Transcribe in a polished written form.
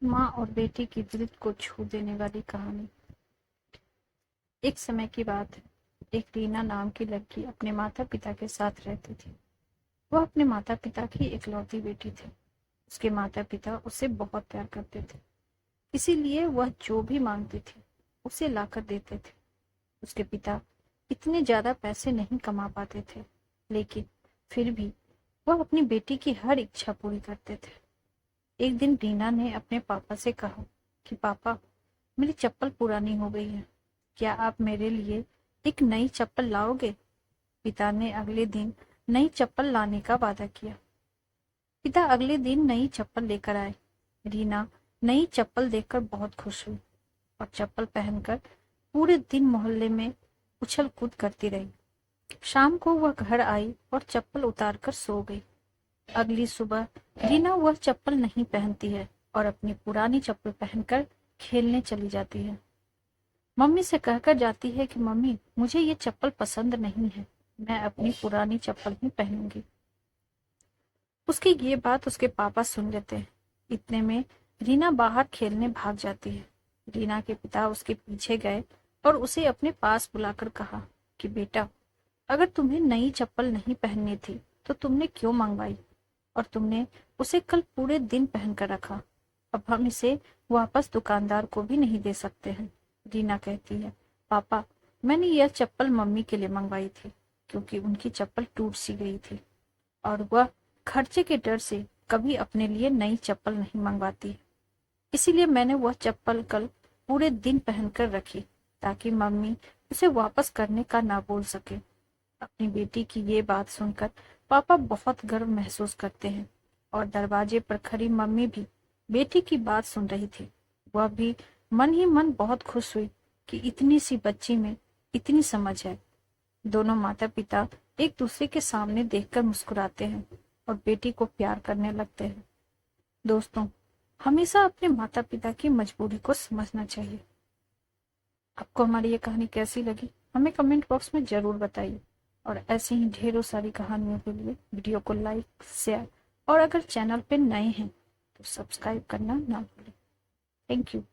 माँ और बेटी की दिल को छू देने वाली कहानी। एक समय की बात है। एक रीना नाम की लड़की अपने माता पिता के साथ रहती थी। वह अपने माता पिता की इकलौती बेटी थी। उसके माता पिता उसे बहुत प्यार करते थे, इसीलिए वह जो भी मांगती थी उसे लाकर देते थे। उसके पिता इतने ज्यादा पैसे नहीं कमा पाते थे, लेकिन फिर भी वह अपनी बेटी की हर इच्छा पूरी करते थे। एक दिन रीना ने अपने पापा से कहा कि पापा, मेरी चप्पल पुरानी हो गई है, क्या आप मेरे लिए एक नई चप्पल लाओगे? पिता ने अगले दिन नई चप्पल लाने का वादा किया। पिता अगले दिन नई चप्पल लेकर आए। रीना नई चप्पल देखकर बहुत खुश हुई और चप्पल पहनकर पूरे दिन मोहल्ले में उछल कूद करती रही। शाम को वह घर आई और चप्पल उतारकर सो गई। अगली सुबह रीना वह चप्पल नहीं पहनती है और अपनी पुरानी चप्पल पहनकर खेलने चली जाती है। मम्मी से कहकर जाती है कि मम्मी, मुझे ये चप्पल पसंद नहीं है, मैं अपनी पुरानी चप्पल ही पहनूंगी। उसकी ये बात उसके पापा सुन लेते हैं। इतने में रीना बाहर खेलने भाग जाती है। रीना के पिता उसके पीछे गए और उसे अपने पास बुलाकर कहा कि बेटा, अगर तुम्हें नई चप्पल नहीं पहननी थी तो तुमने क्यों मंगवाई, और तुमने उसे कल पूरे दिन पहन कर रखा। अब हम इसे वापस दुकानदार को भी नहीं दे सकते हैं। रीना कहती है, पापा, मैंने यह चप्पल मम्मी के लिए मंगवाई थी, क्योंकि उनकी चप्पल टूट सी गई थी और वह खर्चे के डर से कभी अपने लिए नई चप्पल नहीं मंगवाती। इसीलिए मैंने वह चप्पल कल पूरे दिन पहनकर रखी, ताकि मम्मी उसे वापस करने का ना बोल सके। अपनी बेटी की ये बात सुनकर पापा बहुत गर्व महसूस करते हैं और दरवाजे पर खड़ी मम्मी भी बेटी की बात सुन रही थी। वह भी मन ही मन बहुत खुश हुई कि इतनी सी बच्ची में इतनी समझ है। दोनों माता पिता एक दूसरे के सामने देखकर मुस्कुराते हैं और बेटी को प्यार करने लगते हैं। दोस्तों, हमेशा अपने माता पिता की मजबूरी को समझना चाहिए। आपको हमारी ये कहानी कैसी लगी हमें कमेंट बॉक्स में जरूर बताइए, और ऐसे ही ढेरों सारी कहानियों के लिए वीडियो को लाइक, शेयर और अगर चैनल पे नए हैं तो सब्सक्राइब करना ना भूलें। Thank you.